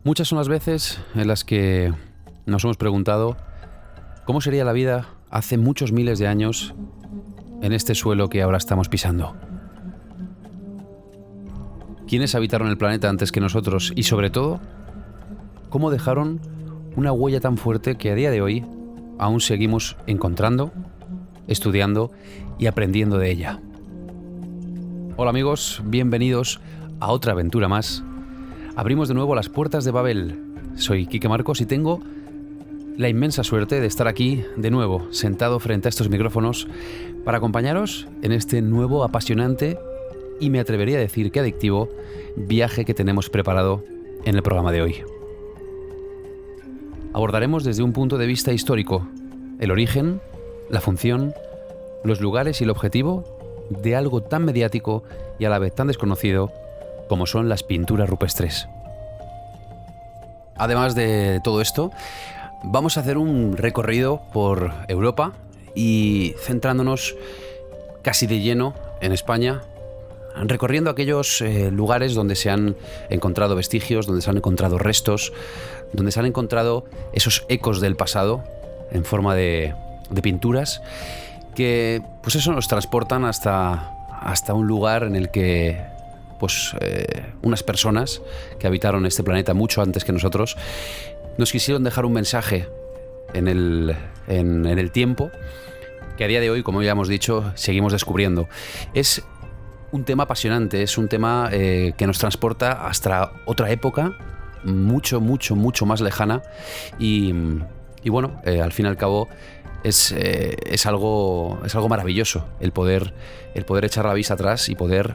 Muchas son las veces en las que nos hemos preguntado cómo sería la vida hace muchos miles de años en este suelo que ahora estamos pisando. ¿Quiénes habitaron el planeta antes que nosotros? Y sobre todo, ¿cómo dejaron una huella tan fuerte que a día de hoy aún seguimos encontrando, estudiando y aprendiendo de ella? Hola amigos, bienvenidos a otra aventura más. Abrimos de nuevo las puertas de Babel. Soy Quique Marcos y tengo la inmensa suerte de estar aquí de nuevo, sentado frente a estos micrófonos, para acompañaros en este nuevo, apasionante y me atrevería a decir que adictivo viaje que tenemos preparado en el programa de hoy. Abordaremos desde un punto de vista histórico el origen, la función, los lugares y el objetivo de algo tan mediático y a la vez tan desconocido como son las pinturas rupestres. Además de todo esto, vamos a hacer un recorrido por Europa y centrándonos casi de lleno en España, recorriendo aquellos lugares donde se han encontrado vestigios, donde se han encontrado restos, donde se han encontrado esos ecos del pasado en forma de pinturas que, pues eso, nos transportan hasta un lugar en el que unas personas que habitaron este planeta mucho antes que nosotros nos quisieron dejar un mensaje en el tiempo que a día de hoy, como ya hemos dicho, seguimos descubriendo. Es un tema apasionante, es un tema que nos transporta hasta otra época mucho más lejana y bueno, al fin y al cabo es algo maravilloso el poder echar la vista atrás y poder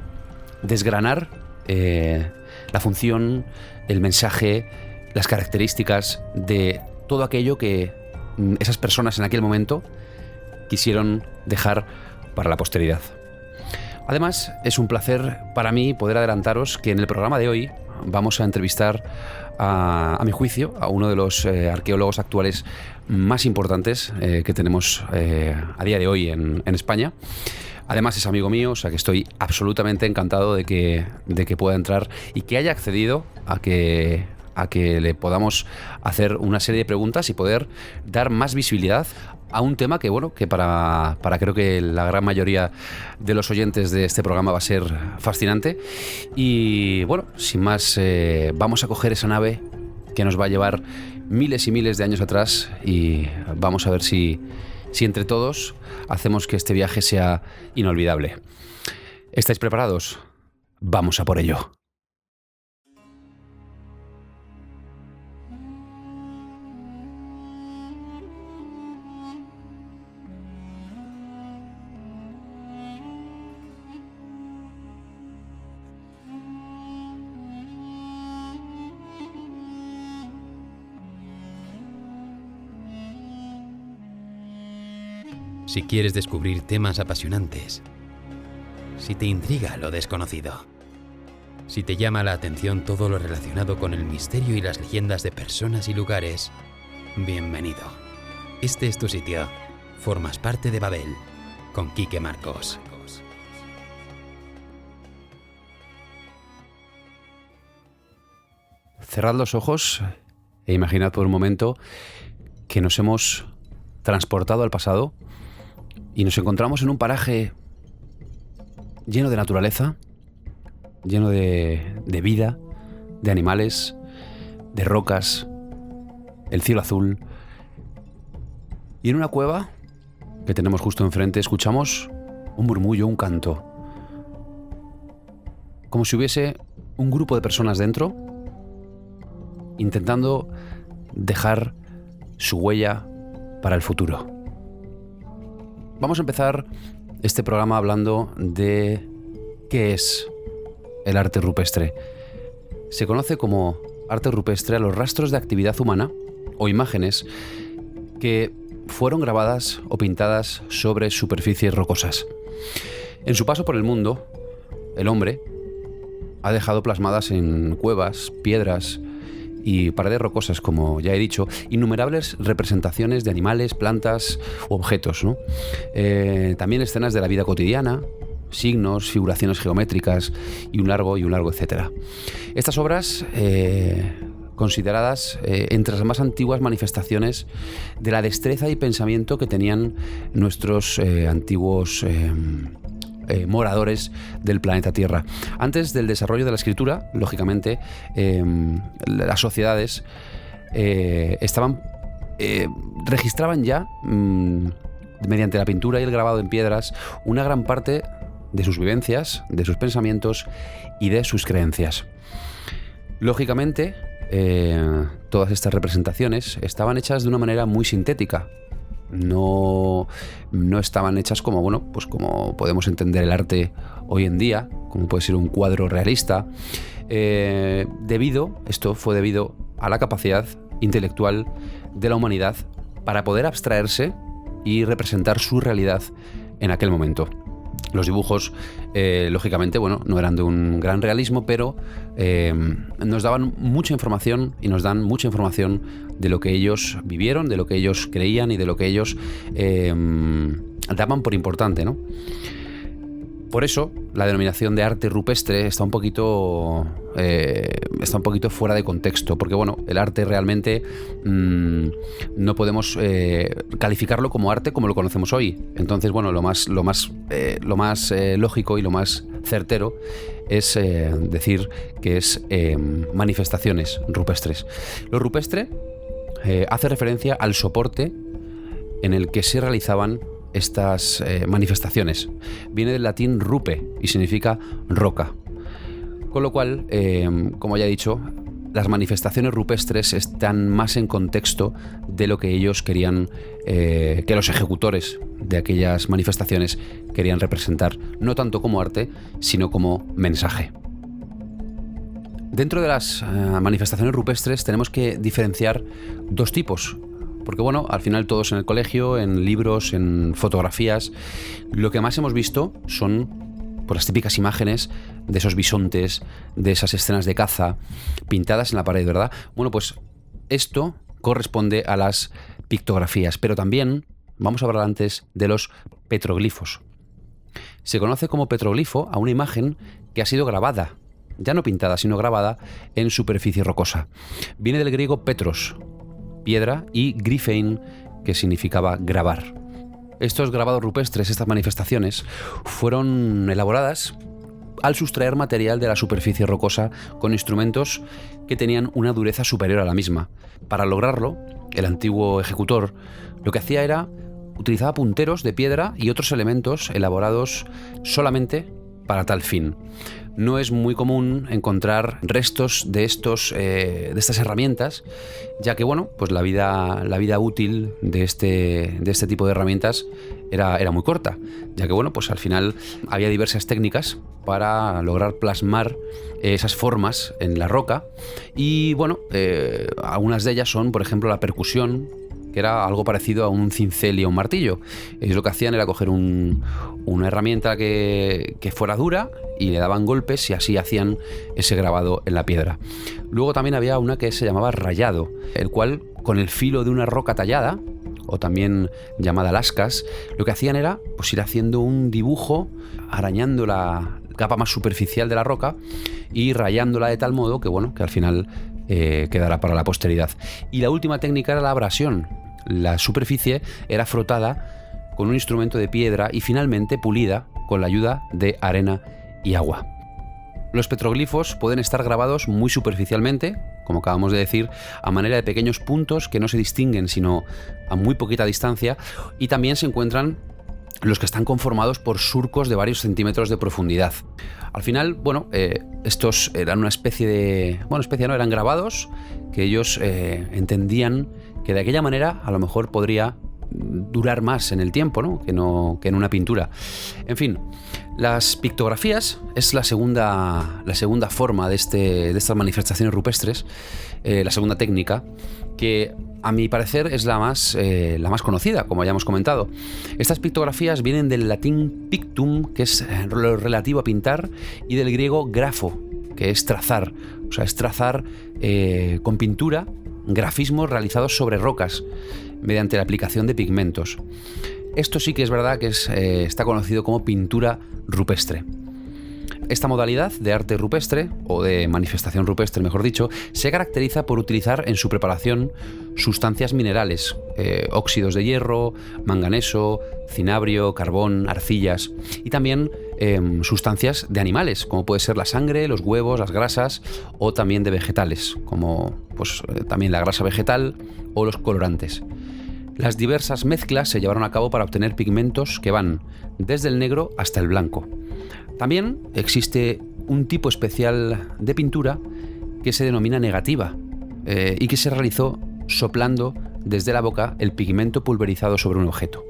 desgranar la función, el mensaje, las características de todo aquello que esas personas en aquel momento quisieron dejar para la posteridad. Además, es un placer para mí poder adelantaros que en el programa de hoy vamos a entrevistar a mi juicio, a uno de los arqueólogos actuales más importantes que tenemos a día de hoy en España. Además es amigo mío, o sea que estoy absolutamente encantado de que pueda entrar y que haya accedido a que le podamos hacer una serie de preguntas y poder dar más visibilidad a un tema que, bueno, que para creo que la gran mayoría de los oyentes de este programa va a ser fascinante. Y bueno, sin más, vamos a coger esa nave que nos va a llevar miles y miles de años atrás y vamos a ver si entre todos hacemos que este viaje sea inolvidable. ¿Estáis preparados? Vamos a por ello. Si quieres descubrir temas apasionantes, si te intriga lo desconocido, si te llama la atención todo lo relacionado con el misterio y las leyendas de personas y lugares, bienvenido. Este es tu sitio. Formas parte de Babel, con Quique Marcos. Cerrad los ojos e imaginad por un momento que nos hemos transportado al pasado y nos encontramos en un paraje lleno de naturaleza, lleno de vida, de animales, de rocas, el cielo azul. Y en una cueva que tenemos justo enfrente escuchamos un murmullo, un canto. Como si hubiese un grupo de personas dentro intentando dejar su huella para el futuro. Vamos a empezar este programa hablando de qué es el arte rupestre. Se conoce como arte rupestre a los rastros de actividad humana o imágenes que fueron grabadas o pintadas sobre superficies rocosas. En su paso por el mundo, el hombre ha dejado plasmadas en cuevas, piedras y paredes rocosas, como ya he dicho, innumerables representaciones de animales, plantas u objetos, ¿no? También escenas de la vida cotidiana, signos, figuraciones geométricas y un largo etcétera. Estas obras consideradas entre las más antiguas manifestaciones de la destreza y pensamiento que tenían nuestros antiguos moradores del planeta Tierra. Antes del desarrollo de la escritura, lógicamente, las sociedades registraban ya, mediante la pintura y el grabado en piedras, una gran parte de sus vivencias, de sus pensamientos y de sus creencias. Lógicamente, todas estas representaciones estaban hechas de una manera muy sintética. No estaban hechas como, como podemos entender el arte hoy en día, como puede ser un cuadro realista. Esto fue debido a la capacidad intelectual de la humanidad para poder abstraerse y representar su realidad en aquel momento. Los dibujos, lógicamente, no eran de un gran realismo, pero nos daban mucha información y nos dan mucha información de lo que ellos vivieron, de lo que ellos creían y de lo que ellos daban por importante, ¿no? Por eso, la denominación de arte rupestre está un poquito fuera de contexto, porque el arte realmente no podemos calificarlo como arte como lo conocemos hoy. Entonces, lo más lógico y lo más certero es decir que es manifestaciones rupestres. Lo rupestre hace referencia al soporte en el que se realizaban estas manifestaciones. Viene del latín rupe y significa roca. Con lo cual, como ya he dicho, las manifestaciones rupestres están más en contexto de lo que ellos querían, que los ejecutores de aquellas manifestaciones querían representar, no tanto como arte, sino como mensaje. Dentro de las manifestaciones rupestres tenemos que diferenciar dos tipos. Porque al final todos en el colegio, en libros, en fotografías, lo que más hemos visto son las típicas imágenes de esos bisontes, de esas escenas de caza pintadas en la pared, ¿verdad? Pues esto corresponde a las pictografías, pero también vamos a hablar antes de los petroglifos. Se conoce como petroglifo a una imagen que ha sido grabada, ya no pintada, sino grabada en superficie rocosa. Viene del griego petros, piedra, y grifein, que significaba grabar. Estos grabados rupestres, estas manifestaciones, fueron elaboradas al sustraer material de la superficie rocosa con instrumentos que tenían una dureza superior a la misma. Para lograrlo, el antiguo ejecutor lo que hacía era utilizaba punteros de piedra y otros elementos elaborados solamente para tal fin. No es muy común encontrar restos de estas herramientas, ya que la vida útil de este tipo de herramientas era muy corta, ya que al final había diversas técnicas para lograr plasmar esas formas en la roca y algunas de ellas son, por ejemplo, la percusión, que era algo parecido a un cincel y a un martillo. Ellos lo que hacían era coger una herramienta que fuera dura y le daban golpes y así hacían ese grabado en la piedra. Luego también había una que se llamaba rayado, el cual con el filo de una roca tallada, o también llamada lascas, lo que hacían era ir haciendo un dibujo, arañando la capa más superficial de la roca y rayándola de tal modo que al final quedará para la posteridad. Y la última técnica era la abrasión. La superficie era frotada con un instrumento de piedra y finalmente pulida con la ayuda de arena y agua. Los petroglifos pueden estar grabados muy superficialmente, como acabamos de decir, a manera de pequeños puntos que no se distinguen sino a muy poquita distancia, y también se encuentran los que están conformados por surcos de varios centímetros de profundidad. Al final, estos eran una especie de... eran grabados que ellos entendían que de aquella manera a lo mejor podría durar más en el tiempo, ¿no? Que en una pintura. En fin, las pictografías es la segunda forma de estas manifestaciones rupestres, la segunda técnica, que a mi parecer es la más conocida, como ya hemos comentado. Estas pictografías vienen del latín pictum, que es lo relativo a pintar, y del griego grafo, que es trazar. O sea, es trazar con pintura grafismos realizados sobre rocas mediante la aplicación de pigmentos. Esto sí que es verdad que está conocido como pintura rupestre. Esta modalidad de arte rupestre, o de manifestación rupestre mejor dicho, se caracteriza por utilizar en su preparación sustancias minerales, óxidos de hierro, manganeso, cinabrio, carbón, arcillas y también sustancias de animales, como puede ser la sangre, los huevos, las grasas, o también de vegetales, como pues, también la grasa vegetal o los colorantes. Las diversas mezclas se llevaron a cabo para obtener pigmentos que van desde el negro hasta el blanco. También existe un tipo especial de pintura que se denomina negativa y que se realizó soplando desde la boca el pigmento pulverizado sobre un objeto.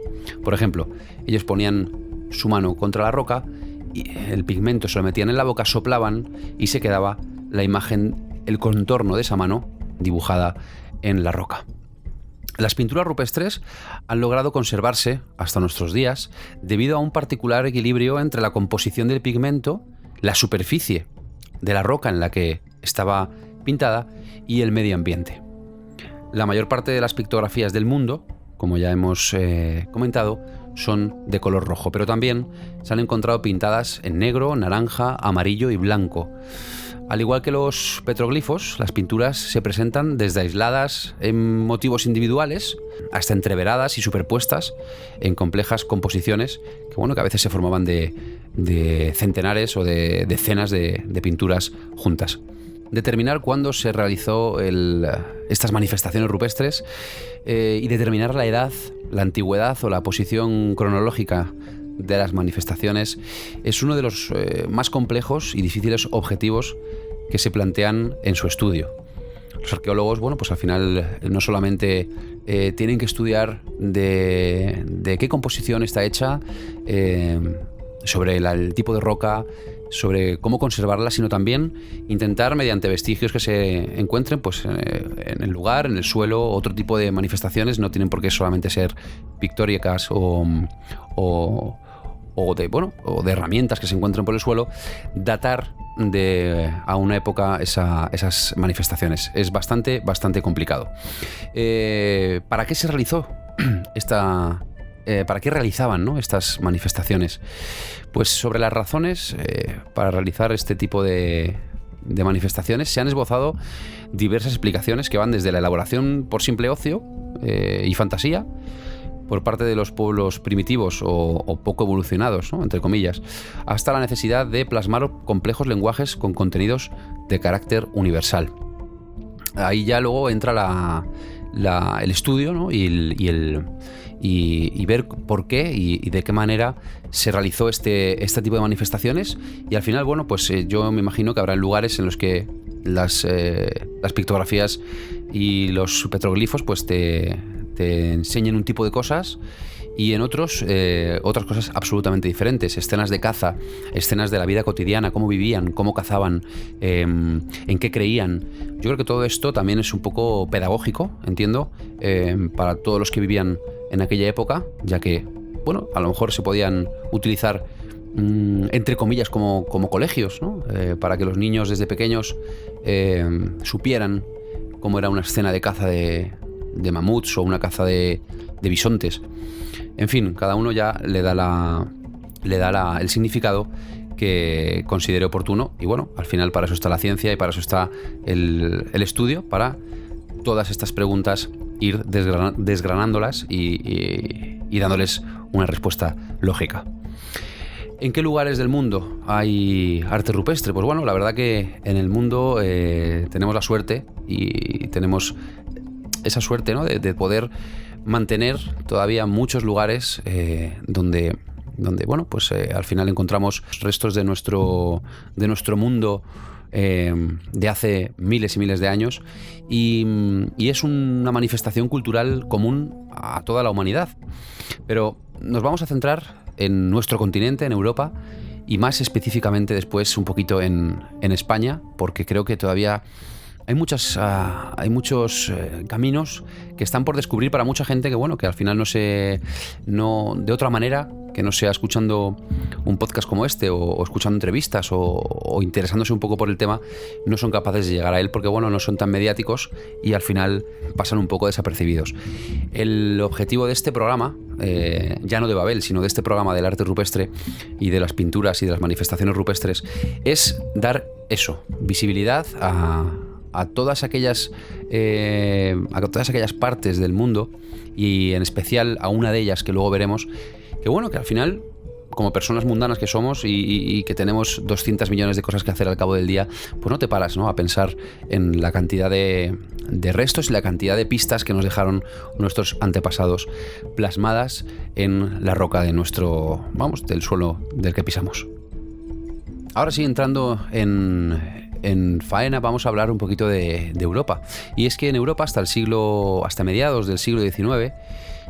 Por ejemplo, ellos ponían su mano contra la roca y el pigmento se lo metían en la boca, soplaban y se quedaba la imagen, el contorno de esa mano dibujada en la roca. Las pinturas rupestres han logrado conservarse hasta nuestros días debido a un particular equilibrio entre la composición del pigmento, la superficie de la roca en la que estaba pintada y el medio ambiente. La mayor parte de las pictografías del mundo, como ya hemos comentado, son de color rojo, pero también se han encontrado pintadas en negro, naranja, amarillo y blanco. Al igual que los petroglifos, las pinturas se presentan desde aisladas en motivos individuales hasta entreveradas y superpuestas en complejas composiciones que a veces se formaban de centenares o de decenas de pinturas juntas. Determinar cuándo se realizó estas manifestaciones rupestres y determinar la edad, la antigüedad o la posición cronológica de las manifestaciones es uno de los más complejos y difíciles objetivos que se plantean en su estudio. Los arqueólogos, pues al final no solamente tienen que estudiar de qué composición está hecha, sobre el tipo de roca, sobre cómo conservarla, sino también intentar, mediante vestigios que se encuentren en el lugar, en el suelo, otro tipo de manifestaciones, no tienen por qué solamente ser pictóricas o de herramientas que se encuentren por el suelo, datar a una época esas manifestaciones. Es bastante complicado. ¿Para qué se realizó ¿Para qué realizaban estas manifestaciones? Pues sobre las razones para realizar este tipo de manifestaciones se han esbozado diversas explicaciones que van desde la elaboración por simple ocio y fantasía por parte de los pueblos primitivos o poco evolucionados, ¿no?, entre comillas, hasta la necesidad de plasmar complejos lenguajes con contenidos de carácter universal. Ahí ya luego entra el estudio, ¿no?, y ver por qué y de qué manera se realizó este tipo de manifestaciones. Y al final, yo me imagino que habrá lugares en los que las pictografías y los petroglifos te enseñen un tipo de cosas y en otros otras cosas absolutamente diferentes. Escenas de caza, escenas de la vida cotidiana, cómo vivían, cómo cazaban, en qué creían. Yo creo que todo esto también es un poco pedagógico, entiendo, para todos los que vivían en aquella época, ya que, a lo mejor se podían utilizar entre comillas como colegios, ¿no?, para que los niños desde pequeños supieran cómo era una escena de caza de mamuts o una caza de bisontes. En fin, cada uno ya le da el significado que considere oportuno y al final para eso está la ciencia y para eso está el estudio, para todas estas preguntas ir desgranándolas y dándoles una respuesta lógica. ¿En qué lugares del mundo hay arte rupestre? Pues la verdad que en el mundo tenemos la suerte y tenemos esa suerte, ¿no?, de poder mantener todavía muchos lugares donde al final encontramos restos de nuestro mundo de hace miles y miles de años y es una manifestación cultural común a toda la humanidad. Pero nos vamos a centrar en nuestro continente, en Europa, y más específicamente después un poquito en España, porque creo que todavía Hay muchos caminos que están por descubrir para mucha gente que al final no de otra manera que no sea escuchando un podcast como este o escuchando entrevistas o interesándose un poco por el tema, no son capaces de llegar a él porque no son tan mediáticos y al final pasan un poco desapercibidos. El objetivo de este programa, ya no de Babel, sino de este programa del arte rupestre y de las pinturas y de las manifestaciones rupestres, es dar visibilidad a todas aquellas partes del mundo y en especial a una de ellas que luego veremos, que al final, como personas mundanas que somos y que tenemos 200 millones de cosas que hacer al cabo del día, pues no te paras, ¿no?, a pensar en la cantidad de restos y la cantidad de pistas que nos dejaron nuestros antepasados plasmadas en la roca de del suelo del que pisamos. Ahora sí, entrando en faena, vamos a hablar un poquito de Europa. Y es que en Europa hasta mediados del siglo XIX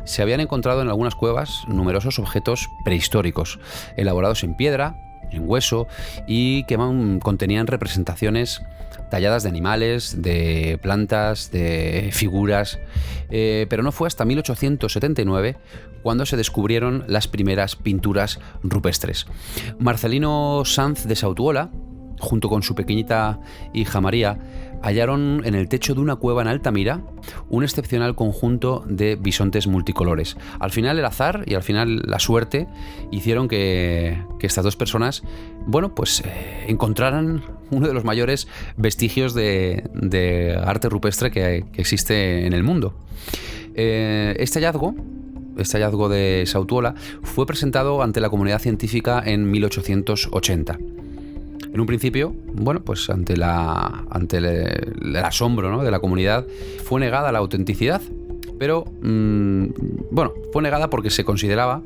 se habían encontrado en algunas cuevas numerosos objetos prehistóricos, elaborados en piedra, en hueso y que contenían representaciones talladas de animales, de plantas, de figuras, pero no fue hasta 1879 cuando se descubrieron las primeras pinturas rupestres. Marcelino Sanz de Sautuola, junto con su pequeñita hija María, hallaron en el techo de una cueva en Altamira un excepcional conjunto de bisontes multicolores. Al final el azar y al final la suerte hicieron que estas dos personas encontraran uno de los mayores vestigios de arte rupestre que existe en el mundo. Este hallazgo de Sautuola fue presentado ante la comunidad científica en 1880. En un principio, ante el asombro, ¿no?, de la comunidad, fue negada la autenticidad, pero fue negada porque se consideraba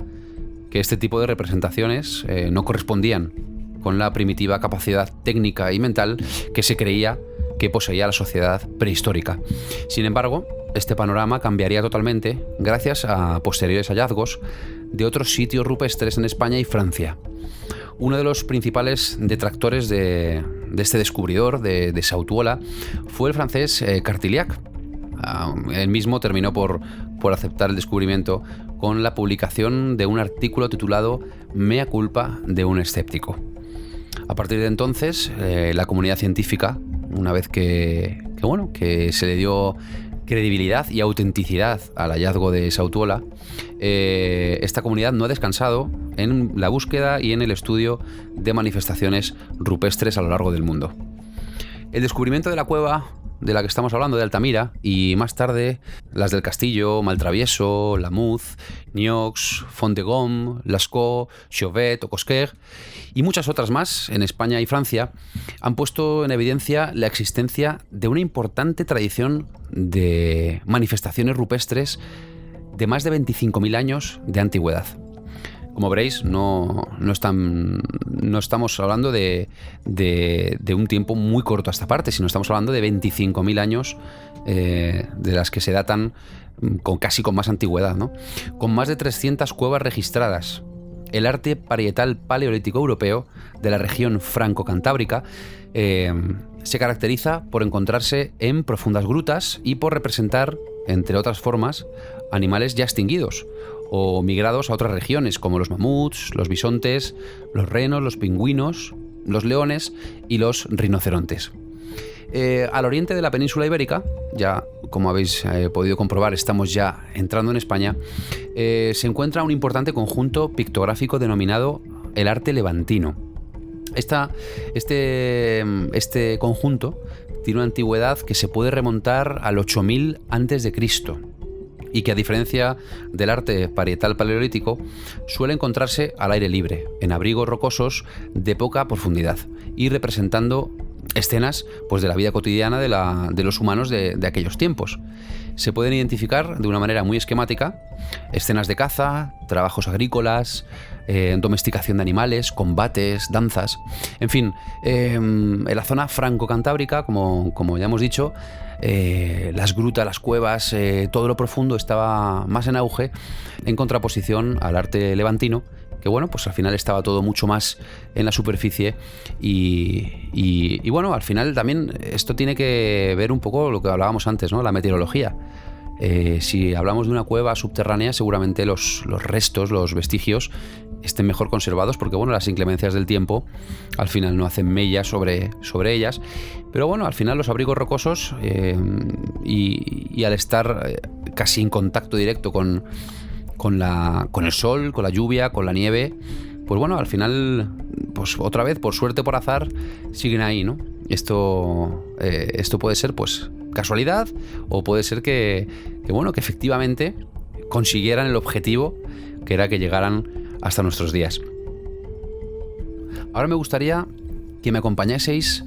que este tipo de representaciones no correspondían con la primitiva capacidad técnica y mental que se creía que poseía la sociedad prehistórica. Sin embargo, este panorama cambiaría totalmente gracias a posteriores hallazgos de otros sitios rupestres en España y Francia. Uno de los principales detractores de este descubridor, de Sautuola, fue el francés Cartillac. Él mismo terminó por aceptar el descubrimiento con la publicación de un artículo titulado Mea culpa de un escéptico. A partir de entonces, la comunidad científica, una vez que se le dio credibilidad y autenticidad al hallazgo de Sautuola, esta comunidad no ha descansado en la búsqueda y en el estudio de manifestaciones rupestres a lo largo del mundo. El descubrimiento de la cueva de la que estamos hablando, de Altamira, y más tarde las del Castillo, Maltravieso, Lamuz, Niox, Font-de-Gaume, Lascaux, Chauvet o Cosquer y muchas otras más en España y Francia han puesto en evidencia la existencia de una importante tradición de manifestaciones rupestres de más de 25.000 años de antigüedad. Como veréis, no estamos hablando de un tiempo muy corto a esta parte, sino estamos hablando de 25.000 años de las que se datan casi con más antigüedad, ¿no? Con más de 300 cuevas registradas. El arte parietal paleolítico europeo de la región franco-cantábrica se caracteriza por encontrarse en profundas grutas y por representar, entre otras formas, animales ya extinguidos o migrados a otras regiones, como los mamuts, los bisontes, los renos, los pingüinos, los leones y los rinocerontes. Al oriente de la península ibérica, ya como habéis podido comprobar, estamos ya entrando en España, se encuentra un importante conjunto pictográfico denominado el arte levantino. Este conjunto tiene una antigüedad que se puede remontar al 8000 a.C. y que, a diferencia del arte parietal paleolítico, suele encontrarse al aire libre, en abrigos rocosos de poca profundidad y representando escenas de la vida cotidiana de los humanos de aquellos tiempos. Se pueden identificar de una manera muy esquemática escenas de caza, trabajos agrícolas, domesticación de animales, combates, danzas. En fin, en la zona franco-cantábrica, como ya hemos dicho, las grutas, las cuevas, todo lo profundo estaba más en auge, en contraposición al arte levantino, bueno, pues al final estaba todo mucho más en la superficie y bueno, al final también esto tiene que ver un poco lo que hablábamos antes, ¿no? La meteorología. Si hablamos de una cueva subterránea, seguramente los restos, los vestigios, estén mejor conservados porque, bueno, las inclemencias del tiempo al final no hacen mella sobre ellas. Pero bueno, al final los abrigos rocosos y al estar casi en contacto directo con el sol, con la lluvia, con la nieve, pues bueno, al final, pues otra vez, por suerte, por azar, siguen ahí, ¿no? Esto puede ser, pues, casualidad, o puede ser que efectivamente consiguieran el objetivo, que era que llegaran hasta nuestros días. Ahora me gustaría que me acompañaseis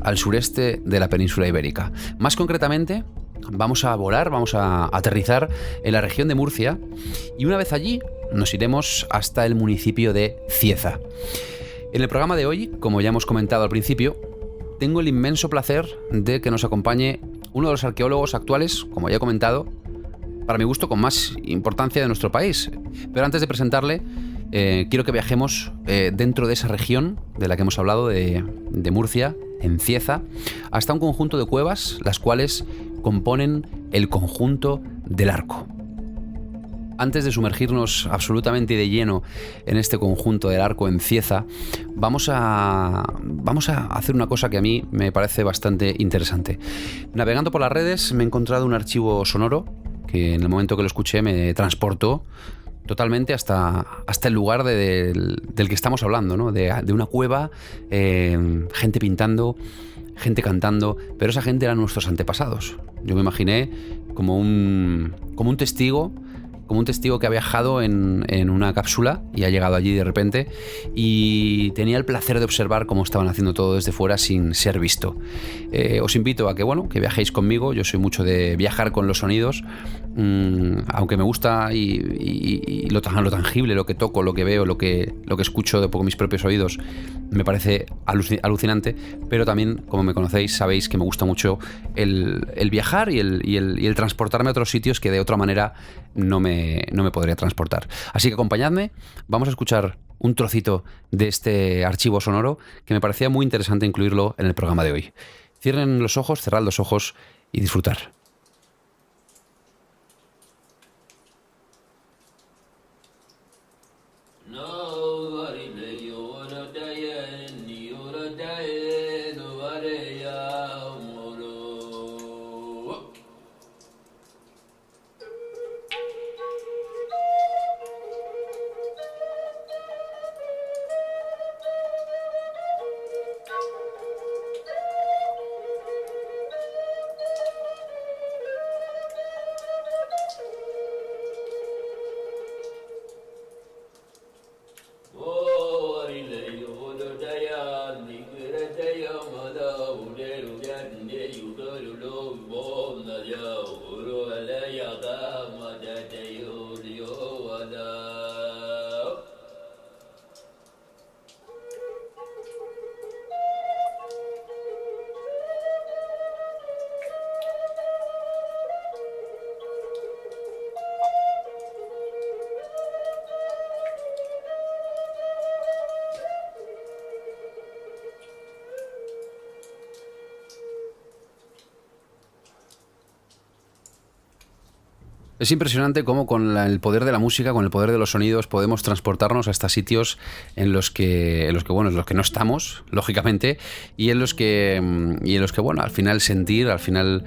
al sureste de la península ibérica. Más concretamente, vamos a volar, vamos a aterrizar en la región de Murcia, y una vez allí nos iremos hasta el municipio de Cieza. En el programa de hoy, como ya hemos comentado al principio, tengo el inmenso placer de que nos acompañe uno de los arqueólogos actuales, como ya he comentado, para mi gusto, con más importancia de nuestro país. Pero antes de presentarle, quiero que viajemos dentro de esa región de la que hemos hablado, de Murcia, en Cieza, hasta un conjunto de cuevas, las cuales componen el conjunto del Arco. Antes de sumergirnos absolutamente de lleno en este conjunto del Arco en Cieza, vamos a hacer una cosa que a mí me parece bastante interesante. Navegando por las redes me he encontrado un archivo sonoro que en el momento que lo escuché me transportó totalmente hasta el lugar del que estamos hablando, ¿no? De una cueva, gente pintando, gente cantando, pero esa gente eran nuestros antepasados. Yo me imaginé como un testigo que ha viajado en una cápsula y ha llegado allí de repente y tenía el placer de observar cómo estaban haciendo todo desde fuera sin ser visto. Os invito a que viajéis conmigo. Yo soy mucho de viajar con los sonidos, aunque me gusta y lo tangible, lo que toco, lo que veo, lo que escucho con mis propios oídos, me parece alucinante, pero también, como me conocéis, sabéis que me gusta mucho el viajar y el transportarme a otros sitios que de otra manera no me podría transportar. Así que acompañadme, vamos a escuchar un trocito de este archivo sonoro que me parecía muy interesante incluirlo en el programa de hoy. Cierren los ojos, cerrad los ojos y disfrutar. Es impresionante cómo con el poder de la música, con el poder de los sonidos, podemos transportarnos hasta sitios en los que no estamos, lógicamente, y en los que bueno, al final sentir, al final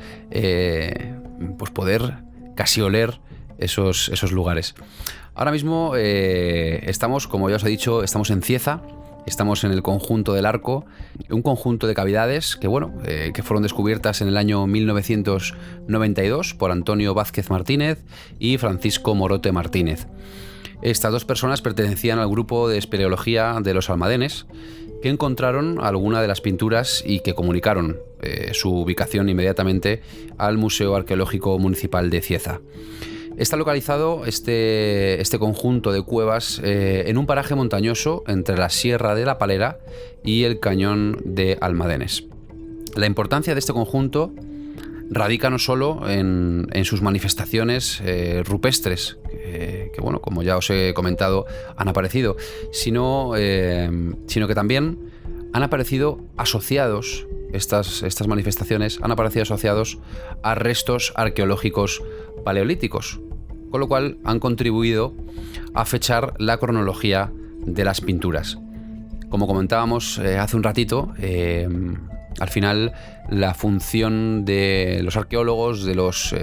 pues poder casi oler esos lugares. Ahora mismo estamos, como ya os he dicho, estamos en Cieza. Estamos en el conjunto del Arco, un conjunto de cavidades que fueron descubiertas en el año 1992 por Antonio Vázquez Martínez y Francisco Morote Martínez. Estas dos personas pertenecían al grupo de espeleología de los Almadenes, que encontraron alguna de las pinturas y que comunicaron su ubicación inmediatamente al Museo Arqueológico Municipal de Cieza. Está localizado este conjunto de cuevas en un paraje montañoso entre la Sierra de la Palera y el Cañón de Almadenes. La importancia de este conjunto radica no solo en sus manifestaciones rupestres, que bueno, como ya os he comentado, han aparecido, sino que también han aparecido asociados, estas manifestaciones han aparecido asociados a restos arqueológicos paleolíticos, con lo cual han contribuido a fechar la cronología de las pinturas. Como comentábamos hace un ratito, al final la función de los arqueólogos, de los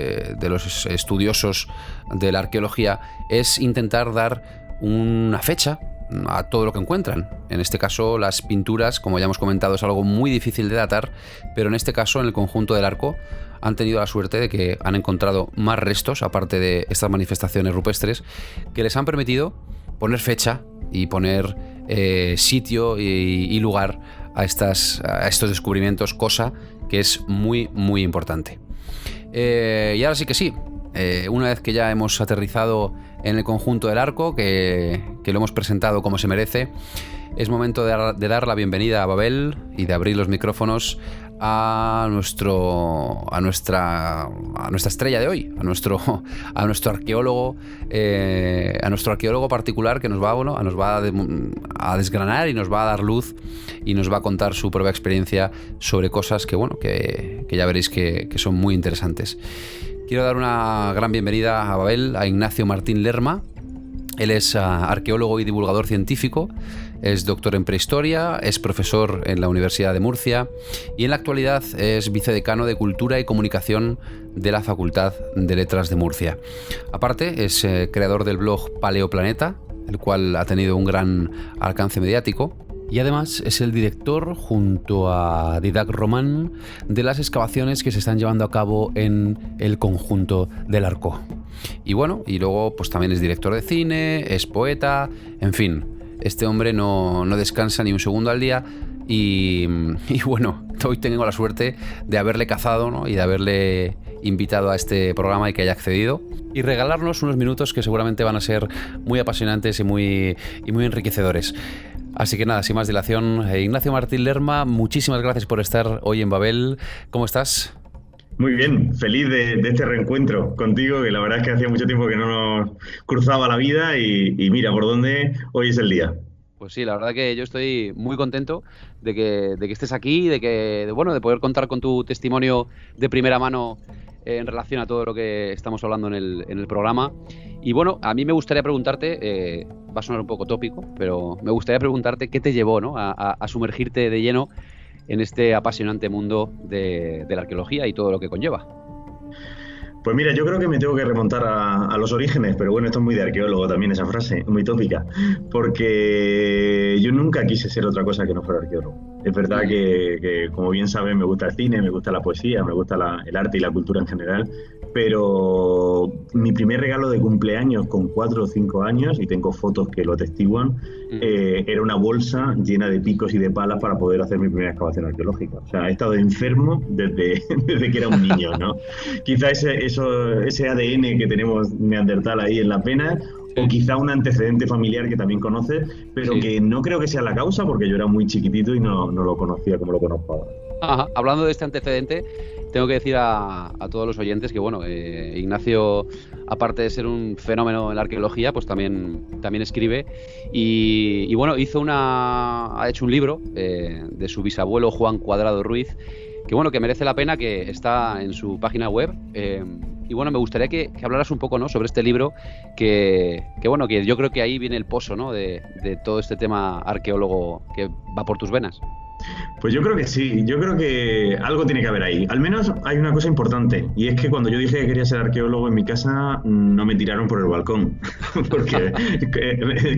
estudiosos de la arqueología, es intentar dar una fecha a todo lo que encuentran. En este caso, las pinturas, como ya hemos comentado, es algo muy difícil de datar, pero en este caso, en el conjunto del Arco, han tenido la suerte de que han encontrado más restos, aparte de estas manifestaciones rupestres, que les han permitido poner fecha y poner sitio y lugar a estos descubrimientos, cosa que es muy, muy importante. Y ahora sí que sí, una vez que ya hemos aterrizado en el conjunto del Arco, que lo hemos presentado como se merece, es momento de dar la bienvenida a Babel y de abrir los micrófonos a nuestra estrella de hoy, a nuestro arqueólogo, particular, que nos va a desgranar y nos va a dar luz y nos va a contar su propia experiencia sobre cosas que ya veréis que son muy interesantes. Quiero dar una gran bienvenida a Babel, a Ignacio Martín Lerma. Él es arqueólogo y divulgador científico, es doctor en prehistoria, es profesor en la Universidad de Murcia y en la actualidad es vicedecano de Cultura y Comunicación de la Facultad de Letras de Murcia. Aparte, es creador del blog Paleoplaneta, el cual ha tenido un gran alcance mediático. Y además es el director, junto a Didac Román, de las excavaciones que se están llevando a cabo en el conjunto del Arco. Y bueno, y luego pues también es director de cine, es poeta, en fin, este hombre no descansa ni un segundo al día y bueno, hoy tengo la suerte de haberle cazado, ¿no? Y de haberle invitado a este programa y que haya accedido y regalarnos unos minutos que seguramente van a ser muy apasionantes y muy enriquecedores. Así que nada, sin más dilación, Ignacio Martín Lerma, muchísimas gracias por estar hoy en Babel. ¿Cómo estás? Muy bien, feliz de este reencuentro contigo, que la verdad es que hacía mucho tiempo que no nos cruzaba la vida y mira por dónde hoy es el día. Pues sí, la verdad que yo estoy muy contento de que estés aquí, de poder contar con tu testimonio de primera mano en relación a todo lo que estamos hablando en el programa. Y bueno, a mí me gustaría preguntarte, va a sonar un poco tópico, pero me gustaría preguntarte qué te llevó, ¿no?, a sumergirte de lleno en este apasionante mundo de la arqueología y todo lo que conlleva. Pues mira, yo creo que me tengo que remontar a los orígenes, pero bueno, esto es muy de arqueólogo también, esa frase, muy tópica, porque yo nunca quise ser otra cosa que no fuera arqueólogo. Es verdad que como bien sabes, me gusta el cine, me gusta la poesía, me gusta el arte y la cultura en general, pero mi primer regalo de cumpleaños con 4 o 5 años, y tengo fotos que lo atestiguan, era una bolsa llena de picos y de palas para poder hacer mi primera excavación arqueológica. O sea, he estado enfermo desde que era un niño, ¿no? Quizá ese ADN que tenemos neandertal ahí en la pena, o quizá un antecedente familiar que también conoces, pero que no creo que sea la causa, porque yo era muy chiquitito y no lo conocía como lo conozco ahora. Ajá. Hablando de este antecedente, tengo que decir a todos los oyentes que Ignacio, aparte de ser un fenómeno en la arqueología, pues también escribe y bueno, ha hecho un libro de su bisabuelo Juan Cuadrado Ruiz, que merece la pena, que está en su página web. Y bueno, me gustaría que hablaras un poco, ¿no?, sobre este libro, que yo creo que ahí viene el pozo, ¿no?, de todo este tema arqueólogo que va por tus venas. Pues yo creo que sí, yo creo que algo tiene que haber ahí. Al menos hay una cosa importante, y es que cuando yo dije que quería ser arqueólogo en mi casa, no me tiraron por el balcón, porque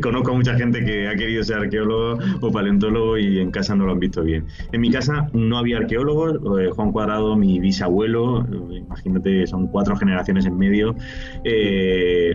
conozco a mucha gente que ha querido ser arqueólogo o paleontólogo y en casa no lo han visto bien. En mi casa no había arqueólogos. Juan Cuadrado, mi bisabuelo, imagínate, son 4 generaciones en medio,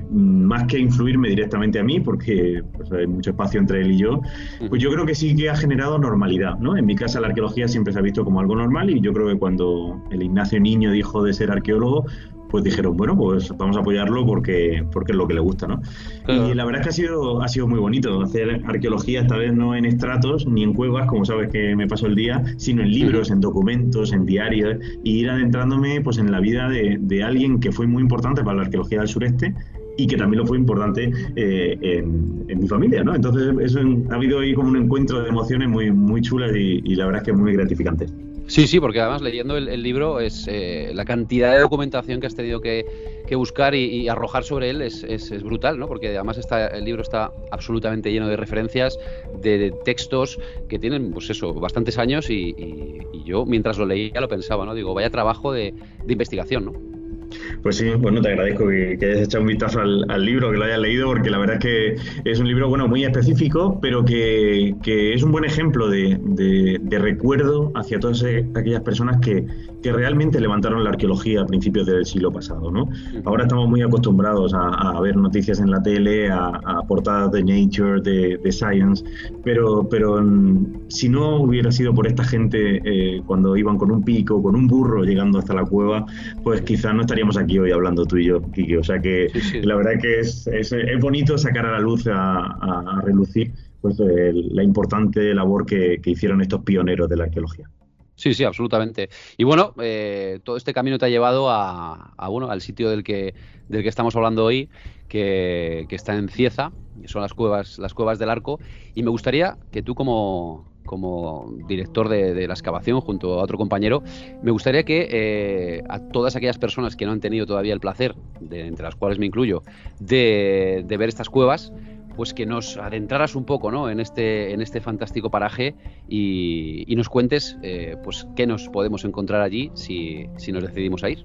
más que influirme directamente a mí, porque pues, hay mucho espacio entre él y yo, pues yo creo que sí que ha generado normalidad, ¿no? En mi casa la arqueología siempre se ha visto como algo normal, y yo creo que cuando el Ignacio niño dijo de ser arqueólogo, pues dijeron, bueno, pues vamos a apoyarlo porque es lo que le gusta, ¿no? Claro. Y la verdad es que ha sido muy bonito hacer arqueología, esta vez no en estratos ni en cuevas, como sabes que me paso el día, sino en libros, en documentos, en diarios, y ir adentrándome pues en la vida de alguien que fue muy importante para la arqueología del sureste y que también lo fue importante en mi familia, ¿no? Entonces ha habido ahí como un encuentro de emociones muy, muy chulas y la verdad es que es muy gratificante. Sí, porque además leyendo el libro es la cantidad de documentación que has tenido que buscar y arrojar sobre él es brutal, ¿no? Porque además el libro está absolutamente lleno de referencias, de textos que tienen, pues eso, bastantes años y yo mientras lo leía lo pensaba, ¿no? Digo, vaya trabajo de investigación, ¿no? Pues sí, bueno, te agradezco que hayas echado un vistazo al libro, que lo hayas leído, porque la verdad es que es un libro, bueno, muy específico, pero que es un buen ejemplo de recuerdo hacia todas aquellas personas que realmente levantaron la arqueología a principios del siglo pasado, ¿no? Ahora estamos muy acostumbrados a ver noticias en la tele, a portadas de Nature, de Science, pero si no hubiera sido por esta gente cuando iban con un pico, con un burro llegando hasta la cueva, pues quizás no estaríamos aquí hoy hablando tú y yo, Kiki. O sea que sí. La verdad que es bonito sacar a la luz, a relucir pues la importante labor que hicieron estos pioneros de la arqueología. Sí, absolutamente. Y bueno, todo este camino te ha llevado al sitio del que estamos hablando hoy, que está en Cieza, que son las cuevas del Arco, y me gustaría que tú como director de la excavación junto a otro compañero, me gustaría que a todas aquellas personas que no han tenido todavía el placer, entre las cuales me incluyo, de ver estas cuevas, pues que nos adentraras un poco, ¿no? en este fantástico paraje y nos cuentes pues qué nos podemos encontrar allí si nos decidimos a ir.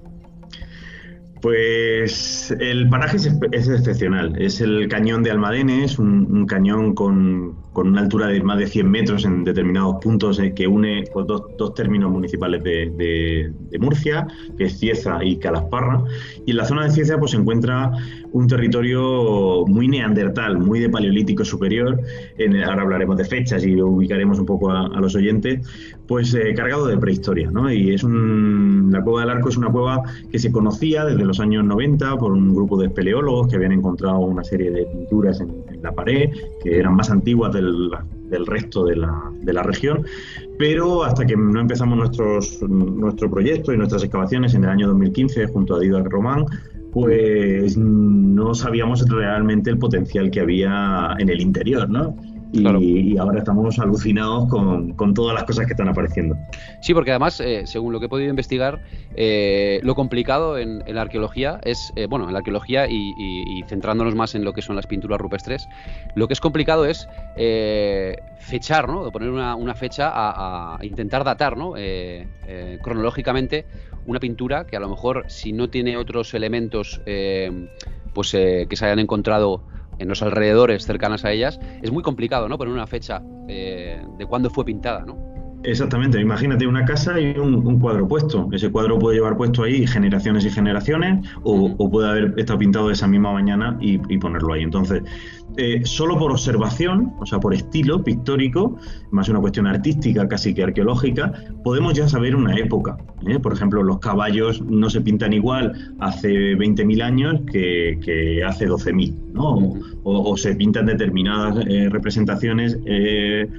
Pues el paraje es excepcional. Es el cañón de Almadenes, un cañón con una altura de más de 100 metros en determinados puntos que une pues, dos términos municipales de Murcia, que es Cieza y Calasparra. Y en la zona de Cieza pues, se encuentra un territorio muy neandertal, muy de paleolítico superior. Ahora hablaremos de fechas y ubicaremos un poco a los oyentes, pues cargado de prehistoria, ¿no? Y la Cueva del Arco es una cueva que se conocía desde los años 90 por un grupo de espeleólogos que habían encontrado una serie de pinturas en la pared que eran más antiguas del resto de la región, pero hasta que no empezamos nuestro proyecto y nuestras excavaciones en el año 2015 junto a Didac Román, pues no sabíamos realmente el potencial que había en el interior, ¿no? Claro. Y ahora estamos alucinados con todas las cosas que están apareciendo. Sí, porque además, según lo que he podido investigar, lo complicado en la arqueología es, en la arqueología y centrándonos más en lo que son las pinturas rupestres, lo que es complicado es fechar, ¿no? De poner una fecha a intentar datar, ¿no? Cronológicamente una pintura que a lo mejor si no tiene otros elementos que se hayan encontrado en los alrededores cercanas a ellas, es muy complicado, ¿no? Poner una fecha de cuándo fue pintada, ¿no? Exactamente, imagínate una casa y un cuadro puesto. Ese cuadro puede llevar puesto ahí generaciones y generaciones o puede haber estado pintado esa misma mañana y ponerlo ahí. Entonces, solo por observación, o sea, por estilo pictórico, más una cuestión artística casi que arqueológica, podemos ya saber una época. Por ejemplo, los caballos no se pintan igual hace 20.000 años que hace 12.000, ¿no? O se pintan determinadas representaciones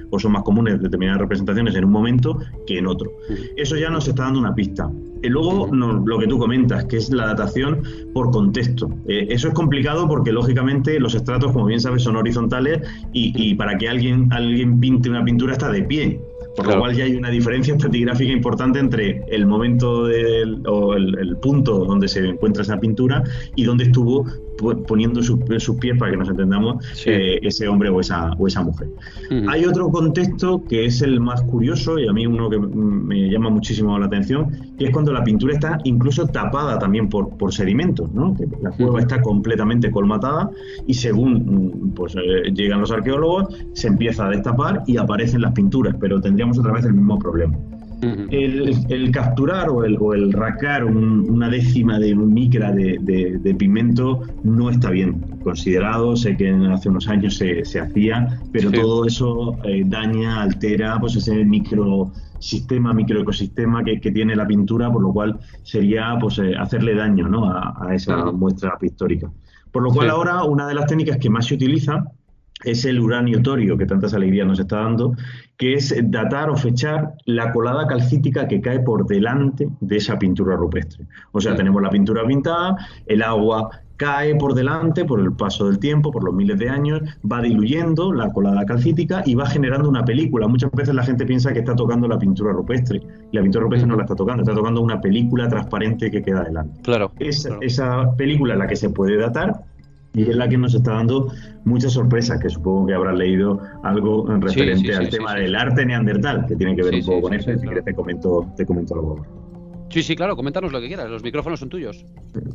o son más comunes determinadas representaciones en un momento que en otro. Eso ya nos está dando una pista. Y luego lo que tú comentas, que es la datación por contexto. Eso es complicado porque lógicamente los estratos, como bien sabes, son horizontales y para que alguien pinte una pintura está de pie. Por lo cual ya hay una diferencia estratigráfica importante entre el momento o el punto donde se encuentra esa pintura y donde estuvo poniendo sus pies, para que nos entendamos, ese hombre o esa mujer. Hay otro contexto que es el más curioso y a mí uno que me llama muchísimo la atención, que es cuando la pintura está incluso tapada también por sedimentos, ¿no? Que la cueva está completamente colmatada y según llegan los arqueólogos se empieza a destapar y aparecen las pinturas, pero tendríamos otra vez el mismo problema. Ujú. El capturar o el rascar una décima de un micra de pigmento no está bien considerado. Sé que hace unos años se hacía, pero Sí. todo eso daña, altera pues ese microecosistema que tiene la pintura, por lo cual sería pues hacerle daño, ¿no? a esa Ujú. muestra pictórica. Por lo cual Sí. ahora una de las técnicas que más se utiliza es el uranio torio, que tantas alegrías nos está dando, que es datar o fechar la colada calcítica que cae por delante de esa pintura rupestre. O sea, Mm. tenemos la pintura pintada, el agua cae por delante por el paso del tiempo, por los miles de años, va diluyendo la colada calcítica y va generando una película. Muchas veces la gente piensa que está tocando la pintura rupestre, y la pintura rupestre no la está tocando una película transparente que queda delante. Claro, claro. Esa película es la que se puede datar y es la que nos está dando muchas sorpresas, que supongo que habrás leído algo en Sí, referente sí, al sí, tema sí, del sí. arte neandertal, que tiene que ver Sí, un poco sí, con sí, esto, sí, y si claro. quieres te comento algo. Sí, sí, claro, coméntanos lo que quieras, los micrófonos son tuyos.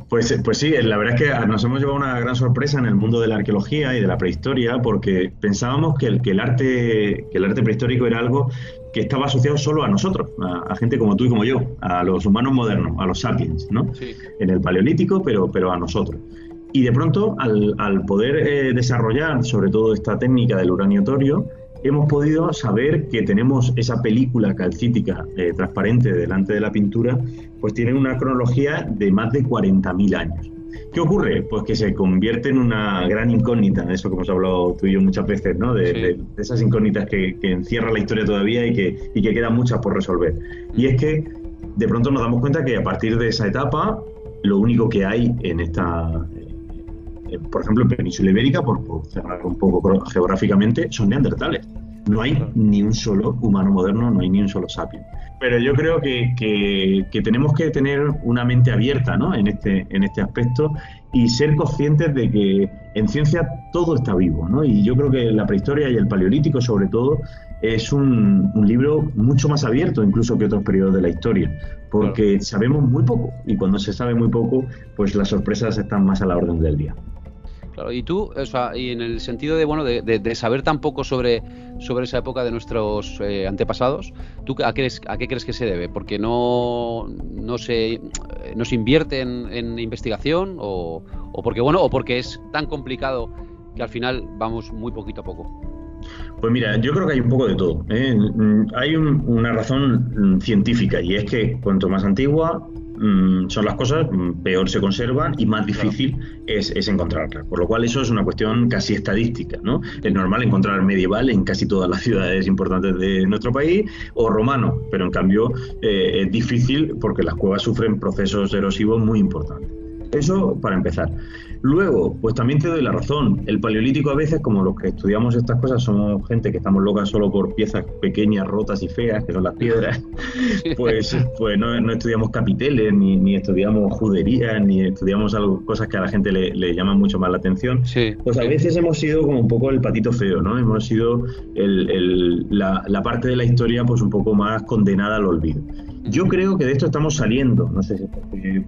Pues sí, la verdad es que nos hemos llevado una gran sorpresa en el mundo de la arqueología y de la prehistoria, porque pensábamos que el arte prehistórico era algo que estaba asociado solo a nosotros, a gente como tú y como yo, a los humanos modernos, a los sapiens, ¿no? Sí. En el paleolítico, pero a nosotros. Y de pronto, al poder desarrollar sobre todo esta técnica del uranio torio, hemos podido saber que tenemos esa película calcítica transparente delante de la pintura, pues tiene una cronología de más de 40.000 años. ¿Qué ocurre? Pues que se convierte en una gran incógnita, de eso que hemos hablado tú y yo muchas veces, ¿no? Sí. De esas incógnitas que encierra la historia todavía y que quedan muchas por resolver. Y es que de pronto nos damos cuenta que a partir de esa etapa, lo único que hay en esta, por ejemplo, en Península Ibérica, por cerrar un poco geográficamente, son neandertales. No hay ni un solo humano moderno, no hay ni un solo sapien. Pero yo creo que tenemos que tener una mente abierta, ¿no? en este aspecto, y ser conscientes de que en ciencia todo está vivo, ¿no? Y yo creo que la prehistoria y el paleolítico, sobre todo, es un libro mucho más abierto incluso que otros periodos de la historia, porque sabemos muy poco, y cuando se sabe muy poco, pues las sorpresas están más a la orden del día. Claro, y tú, o sea, y en el sentido de, bueno, de saber tan poco sobre esa época de nuestros antepasados, ¿tú a qué crees que se debe? ¿Porque no se invierte en investigación o porque, bueno, o porque es tan complicado que al final vamos muy poquito a poco? Pues mira, yo creo que hay un poco de todo, ¿eh? Hay una razón científica, y es que cuanto más antigua son las cosas, peor se conservan y más difícil es encontrarlas. Por lo cual eso es una cuestión casi estadística, ¿no? Es normal encontrar medieval en casi todas las ciudades importantes de nuestro país, o romano, pero en cambio es difícil porque las cuevas sufren procesos erosivos muy importantes. Eso para empezar. Luego, pues también te doy la razón. El paleolítico a veces, como los que estudiamos estas cosas, somos gente que estamos locas solo por piezas pequeñas, rotas y feas, que son las piedras, pues no estudiamos capiteles, ni estudiamos juderías, ni estudiamos cosas que a la gente le llaman mucho más la atención. Sí, pues a veces hemos sido como un poco el patito feo, ¿no? Hemos sido la parte de la historia pues un poco más condenada al olvido. Yo creo que de esto estamos saliendo, no sé si yo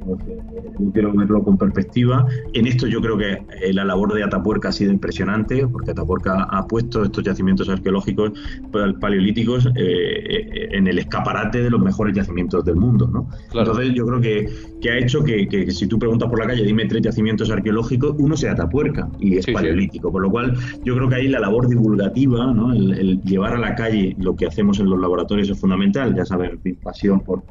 quiero verlo con perspectiva. En esto yo creo que la labor de Atapuerca ha sido impresionante, porque Atapuerca ha puesto estos yacimientos arqueológicos paleolíticos en el escaparate de los mejores yacimientos del mundo, ¿no? Claro. Entonces yo creo que ha hecho que si tú preguntas por la calle, dime 3 yacimientos arqueológicos, uno sea Atapuerca y es paleolítico, por lo cual yo creo que ahí la labor divulgativa, ¿no? El llevar a la calle lo que hacemos en los laboratorios es fundamental. Ya sabes, mi pasión por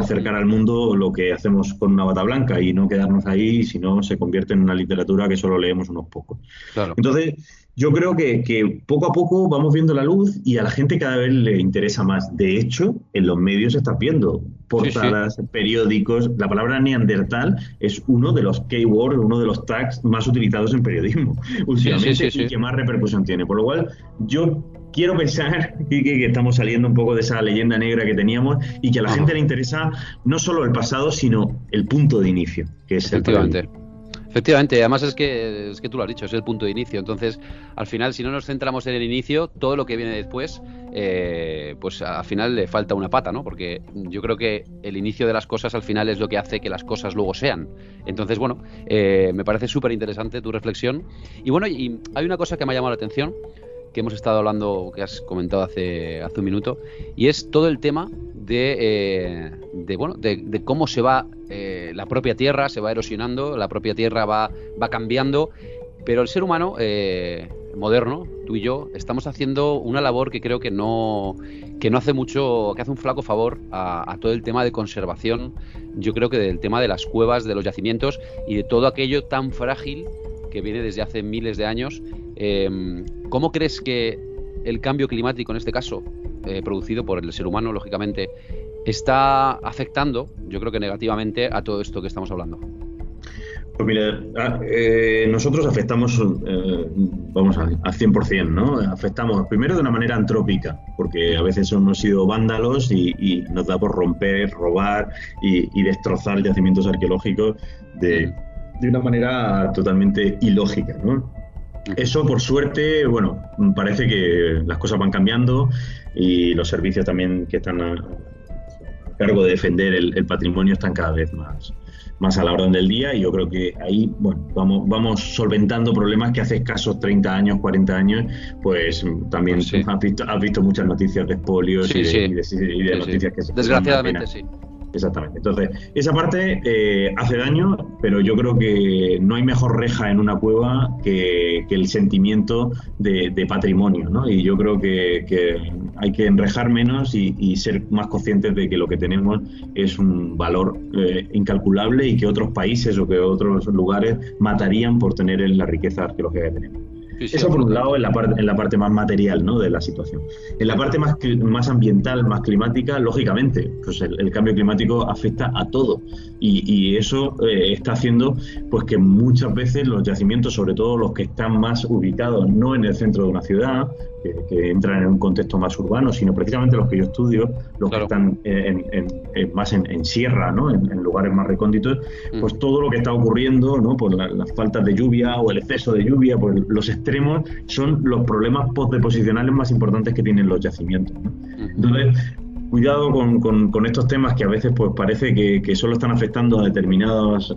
acercar al mundo lo que hacemos con una bata blanca y no quedarnos ahí, si no se convierte en una literatura que solo leemos unos pocos. Claro. Entonces, yo creo que poco a poco vamos viendo la luz y a la gente cada vez le interesa más. De hecho, en los medios estás viendo portadas, periódicos. La palabra neandertal es uno de los keywords, uno de los tags más utilizados en periodismo últimamente y que más repercusión tiene. Por lo cual, yo quiero pensar que estamos saliendo un poco de esa leyenda negra que teníamos y que a la gente le interesa no solo el pasado, sino el punto de inicio, que es Efectivamente, además es que tú lo has dicho, es el punto de inicio. Entonces, al final, si no nos centramos en el inicio, todo lo que viene después, pues al final le falta una pata, ¿no? Porque yo creo que el inicio de las cosas al final es lo que hace que las cosas luego sean. Entonces, bueno, me parece súper interesante tu reflexión. Y bueno, y hay una cosa que me ha llamado la atención, que hemos estado hablando, que has comentado hace un minuto, y es todo el tema de cómo se va la propia Tierra, se va erosionando, la propia Tierra va cambiando, pero el ser humano moderno, tú y yo, estamos haciendo una labor que creo que no hace mucho, que hace un flaco favor a todo el tema de conservación, yo creo que del tema de las cuevas, de los yacimientos y de todo aquello tan frágil que viene desde hace miles de años. ¿Cómo crees que el cambio climático, en este caso, producido por el ser humano, lógicamente, está afectando, yo creo que negativamente, a todo esto que estamos hablando? Pues mira, nosotros afectamos, vamos al 100%, ¿no? Afectamos primero de una manera antrópica, porque a veces hemos sido vándalos y nos da por romper, robar y destrozar yacimientos arqueológicos de una manera totalmente ilógica, ¿no? Eso, por suerte, bueno, parece que las cosas van cambiando y los servicios también que están a cargo de defender el patrimonio están cada vez más a la orden del día, y yo creo que ahí, bueno, vamos solventando problemas que hace escasos 30 años, 40 años, pues también sí. has visto muchas noticias de expolios y de noticias que se... Desgraciadamente, sí. Exactamente. Entonces, esa parte hace daño, pero yo creo que no hay mejor reja en una cueva que el sentimiento de patrimonio, ¿no? Y yo creo que hay que enrejar menos y ser más conscientes de que lo que tenemos es un valor incalculable y que otros países o que otros lugares matarían por tener la riqueza arqueológica que tenemos. Sí, eso por un lado en la parte más material, ¿no?, de la situación. En la parte más ambiental, más climática, lógicamente, pues el cambio climático afecta a todo y eso está haciendo pues que muchas veces los yacimientos, sobre todo los que están más ubicados no en el centro de una ciudad, que entran en un contexto más urbano, sino precisamente los que yo estudio, los que están más en sierra, ¿no?, en lugares más recónditos, pues todo lo que está ocurriendo, ¿no?, por las faltas de lluvia o el exceso de lluvia, pues los extremos son los problemas postdeposicionales más importantes que tienen los yacimientos, ¿no? Entonces, cuidado con estos temas que a veces pues parece que solo están afectando a determinados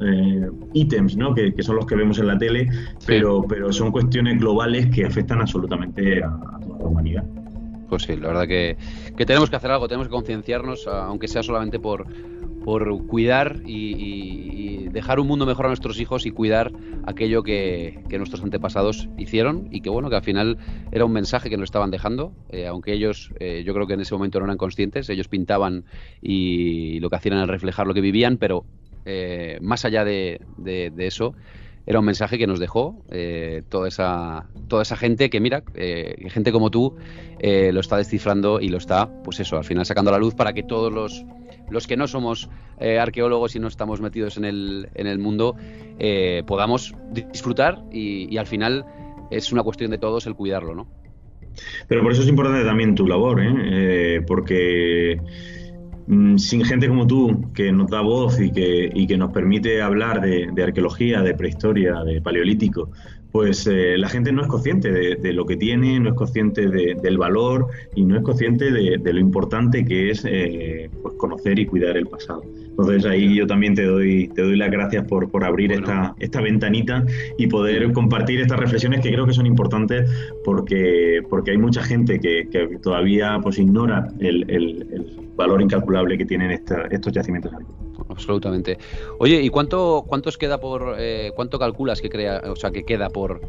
ítems, ¿no?, que son los que vemos en la tele, pero son cuestiones globales que afectan absolutamente a toda la humanidad. Pues sí, la verdad que tenemos que hacer algo, tenemos que concienciarnos, aunque sea solamente por cuidar y dejar un mundo mejor a nuestros hijos y cuidar aquello que nuestros antepasados hicieron y que bueno, que al final era un mensaje que nos estaban dejando, aunque ellos yo creo que en ese momento no eran conscientes, ellos pintaban y lo que hacían era reflejar lo que vivían, pero más allá de eso, era un mensaje que nos dejó toda esa gente que, mira, gente como tú lo está descifrando y lo está, pues eso, al final sacando a la luz para que todos los que no somos arqueólogos y no estamos metidos en el mundo podamos disfrutar y al final es una cuestión de todos el cuidarlo, ¿no? Pero por eso es importante también tu labor, porque sin gente como tú, que nos da voz y que nos permite hablar de arqueología, de prehistoria, de paleolítico, pues la gente no es consciente de lo que tiene, no es consciente del valor y no es consciente de lo importante que es pues conocer y cuidar el pasado. Entonces ahí yo también te doy las gracias por abrir esta ventanita y poder compartir estas reflexiones que creo que son importantes porque hay mucha gente que todavía pues ignora el valor incalculable que tienen estos yacimientos arqueológicos. Absolutamente. Oye, ¿y cuánto queda cuánto calculas que queda por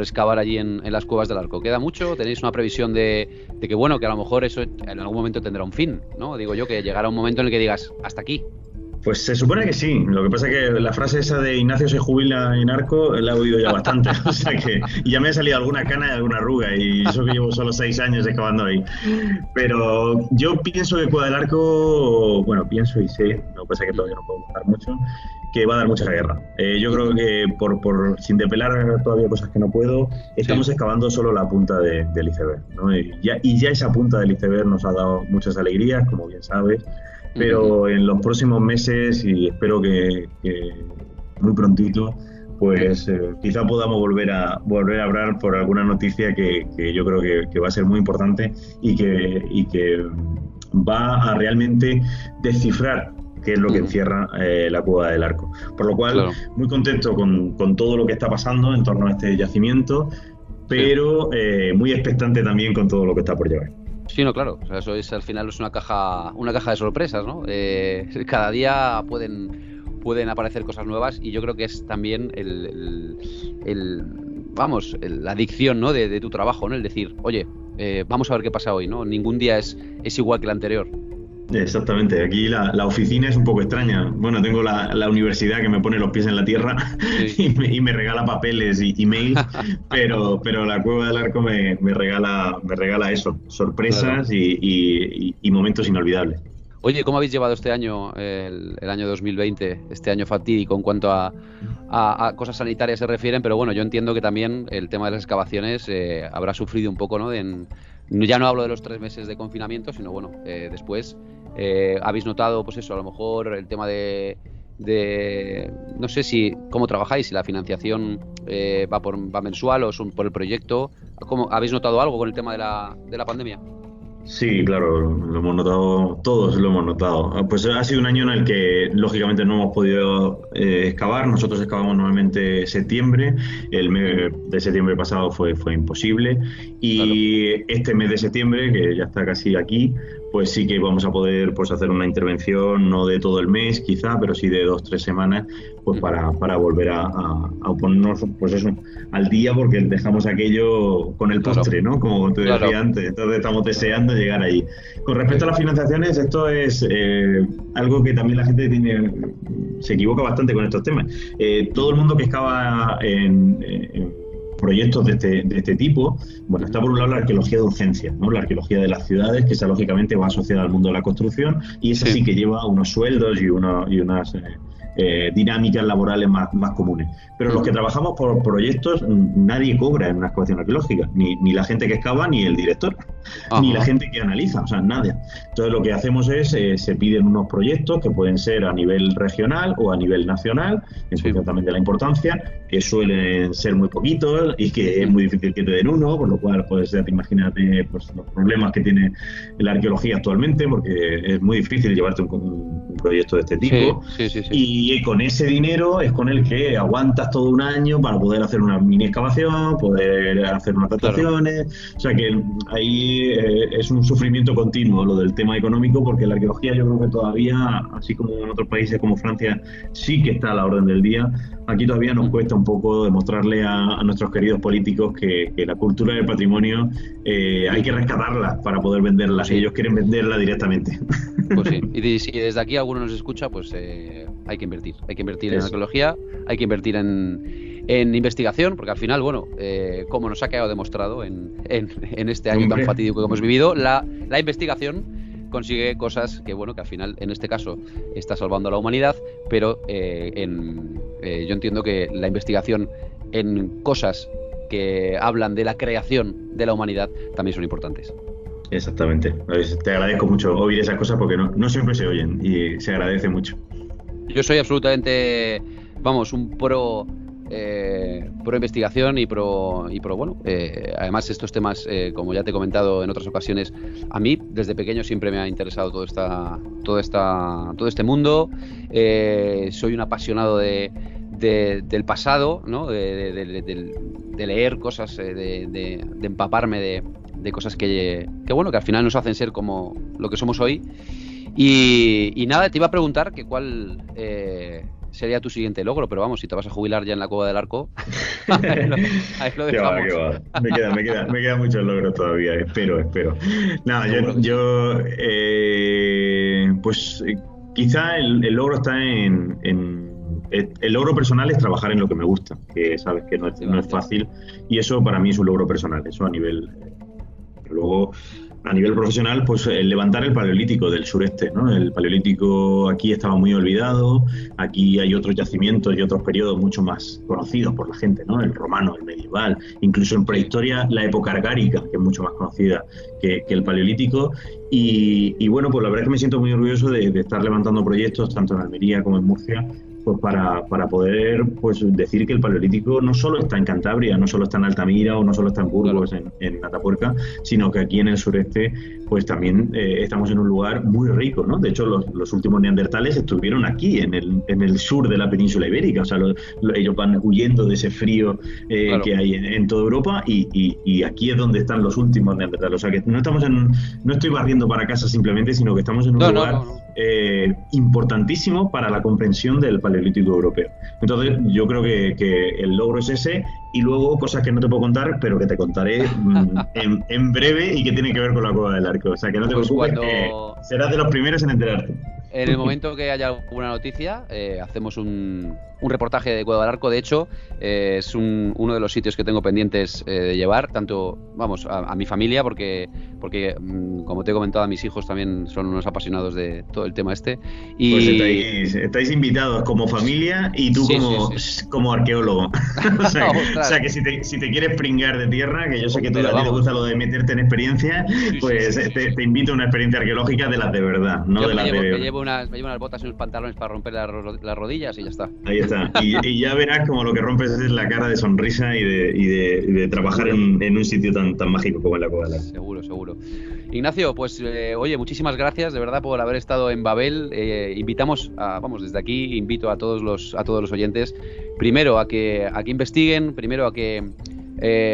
excavar allí en las cuevas del Arco? ¿Queda mucho? ¿Tenéis una previsión de que bueno, que a lo mejor eso en algún momento tendrá un fin, ¿no? Digo yo, que llegará un momento en el que digas, hasta aquí. Pues se supone que sí. Lo que pasa es que la frase esa de Ignacio se jubila en Arco la he oído ya bastante. O sea que y ya me ha salido alguna cana y alguna arruga y eso que llevo solo 6 años excavando ahí. Pero yo pienso que Cueva del Arco, bueno, pienso y sé, lo que pasa es que todavía no puedo contar mucho, que va a dar mucha guerra. Yo creo que por sin depelar todavía cosas que no puedo, estamos excavando solo la punta del iceberg, ¿no? Y ya esa punta del iceberg nos ha dado muchas alegrías, como bien sabes. Pero en los próximos meses, y espero que muy prontito, pues quizá podamos volver a hablar por alguna noticia que yo creo que va a ser muy importante y que va a realmente descifrar qué es lo que encierra la Cueva del Arco. Por lo cual, muy contento con todo lo que está pasando en torno a este yacimiento. pero muy expectante también con todo lo que está por llegar. Sí, no, claro. O sea, eso es, al final es una caja de sorpresas, ¿no? Cada día pueden aparecer cosas nuevas y yo creo que es también la adicción, ¿no? de tu trabajo, ¿no? El decir, oye, vamos a ver qué pasa hoy, ¿no? Ningún día es igual que el anterior. Exactamente, aquí la oficina es un poco extraña. Bueno, tengo la universidad que me pone los pies en la tierra Sí. y me regala papeles y emails, pero la Cueva del Arco me regala eso, sorpresas Claro. y momentos inolvidables. Oye, ¿cómo habéis llevado este año, el año 2020, este año fatídico en cuanto a cosas sanitarias se refieren? Pero bueno, yo entiendo que también el tema de las excavaciones habrá sufrido un poco, ¿no? Ya no hablo de los 3 meses de confinamiento, sino bueno, después habéis notado, pues eso, a lo mejor el tema de no sé si cómo trabajáis, si la financiación va mensual o por el proyecto. ¿Habéis notado algo con el tema de la pandemia? Sí, claro, lo hemos notado, todos lo hemos notado. Pues ha sido un año en el que lógicamente no hemos podido excavar. Nosotros excavamos normalmente septiembre, el mes de septiembre pasado fue imposible y este mes de septiembre, que ya está casi aquí, pues sí que vamos a poder pues hacer una intervención, no de todo el mes quizá, pero sí de 2-3 semanas, pues para volver a ponernos pues eso, al día, porque dejamos aquello con el postre, ¿no? Como te decía antes, entonces estamos deseando llegar allí. Con respecto a las financiaciones, esto es algo que también la gente se equivoca bastante con estos temas. Todo el mundo que excava en proyectos de este tipo, bueno, está por un lado la arqueología de urgencia, ¿no? La arqueología de las ciudades, que esa lógicamente va asociada al mundo de la construcción, y esa sí que lleva unos sueldos y unas dinámicas laborales más comunes. Pero los que trabajamos por proyectos, nadie cobra en una excavación arqueológica, ni la gente que excava, ni el director, ni la gente que analiza, o sea, nadie. Entonces lo que hacemos es, se piden unos proyectos que pueden ser a nivel regional o a nivel nacional, en función también de la importancia, que suelen ser muy poquitos y que es muy difícil que te den uno, por lo cual puedes imagínate pues, los problemas que tiene la arqueología actualmente, porque es muy difícil llevarte un proyecto de este tipo. Sí. Y con ese dinero es con el que aguantas todo un año para poder hacer una mini excavación, poder hacer unas adaptaciones. O sea que ahí es un sufrimiento continuo lo del tema económico, porque la arqueología yo creo que todavía, así como en otros países como Francia, sí que está a la orden del día. Aquí todavía nos cuesta un poco demostrarle a nuestros queridos políticos que la cultura del patrimonio hay que rescatarla para poder venderla. Si ellos quieren venderla directamente. Pues sí, y si desde aquí alguno nos escucha, pues hay que invertir. Hay que invertir en arqueología, hay que invertir en investigación, porque al final, bueno, como nos ha quedado demostrado en este año tan fatídico que hemos vivido, la investigación consigue cosas que, bueno, que al final, en este caso, está salvando a la humanidad, pero yo entiendo que la investigación en cosas que hablan de la creación de la humanidad también son importantes. Exactamente. Te agradezco mucho oír esas cosas porque no siempre se oyen y se agradece mucho. Yo soy absolutamente, vamos, un pro investigación y pro bueno, además estos temas, como ya te he comentado en otras ocasiones, a mí desde pequeño siempre me ha interesado todo este mundo. Soy un apasionado del pasado, ¿no? de leer cosas, de empaparme de cosas que bueno, que al final nos hacen ser como lo que somos hoy. Y nada, te iba a preguntar que cuál sería tu siguiente logro, pero vamos, si te vas a jubilar ya en la Cueva del Arco, ahí lo dejamos. Qué va. Me queda mucho logro todavía, espero. Nada, yo pues quizá el logro está en el logro personal es trabajar en lo que me gusta, que sabes que no es fácil, y eso para mí es un logro personal, eso a nivel... Luego, a nivel profesional, pues el levantar el paleolítico del sureste, ¿no? El paleolítico aquí estaba muy olvidado, aquí hay otros yacimientos y otros periodos mucho más conocidos por la gente, ¿no? El romano, el medieval, incluso en prehistoria la época argárica, que es mucho más conocida que el paleolítico. Y bueno, pues la verdad es que me siento muy orgulloso de estar levantando proyectos, tanto en Almería como en Murcia, pues para poder pues decir que el Paleolítico no solo está en Cantabria, no solo está en Altamira o no solo está en Burgos, en Atapuerca, sino que aquí en el sureste pues también estamos en un lugar muy rico, ¿no? De hecho, los últimos neandertales estuvieron aquí, en el sur de la península ibérica. O sea, ellos van huyendo de ese frío que hay en toda Europa y aquí es donde están los últimos neandertales. O sea, que no estoy barriendo para casa simplemente, sino que estamos en un lugar importantísimo para la comprensión del Paleolítico europeo. Entonces, yo creo que el logro es ese, y luego cosas que no te puedo contar, pero que te contaré en breve y que tienen que ver con la Cueva del Arco. O sea, que no te preocupes, que serás de los primeros en enterarte. En el momento que haya alguna noticia, hacemos un reportaje de Cueva del Arco. De hecho, es uno de los sitios que tengo pendientes de llevar, tanto, a mi familia, porque como te he comentado, a mis hijos también son unos apasionados de todo el tema este. Y pues estáis invitados como familia y tú como arqueólogo. o sea que si te quieres pringar de tierra, que yo sé que a ti te gusta lo de meterte en experiencia, te invito a una experiencia arqueológica de las de verdad, no yo de las de... Me llevo unas botas y unos pantalones para romper las rodillas y ya está. Ahí está. Y ya verás como lo que rompes es la cara de sonrisa y de trabajar en un sitio tan mágico como en la Cueva del Arco. Seguro. Ignacio, pues oye, muchísimas gracias de verdad por haber estado en Babel. Invitamos desde aquí invito a todos los oyentes, primero a que investiguen, primero a que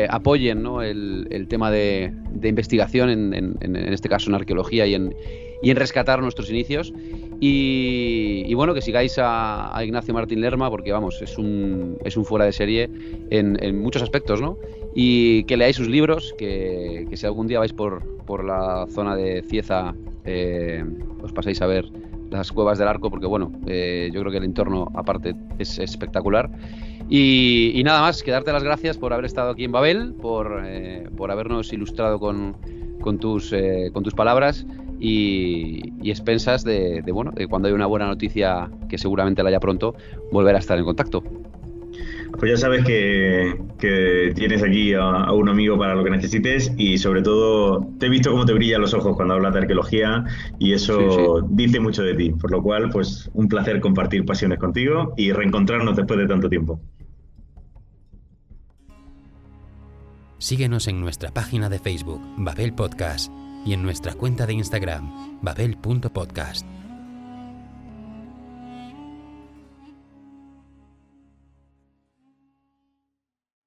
apoyen, ¿no?, el tema de investigación, en este caso en arqueología y en rescatar nuestros inicios, y bueno, que sigáis a Ignacio Martín Lerma, porque es un fuera de serie en muchos aspectos, ¿no? Y que leáis sus libros, que si algún día vais por la zona de Cieza, os pasáis a ver las Cuevas del Arco, porque bueno, yo creo que el entorno aparte es espectacular. Y nada más, que darte las gracias por haber estado aquí en Babel, por habernos ilustrado con tus palabras, y expensas de cuando hay una buena noticia, que seguramente la haya pronto, volver a estar en contacto. Pues ya sabes que tienes aquí a un amigo para lo que necesites, y sobre todo te he visto cómo te brillan los ojos cuando hablas de arqueología, y eso dice mucho de ti, por lo cual pues un placer compartir pasiones contigo y reencontrarnos después de tanto tiempo. Síguenos en nuestra página de Facebook, Babel Podcast, y en nuestra cuenta de Instagram, babel.podcast.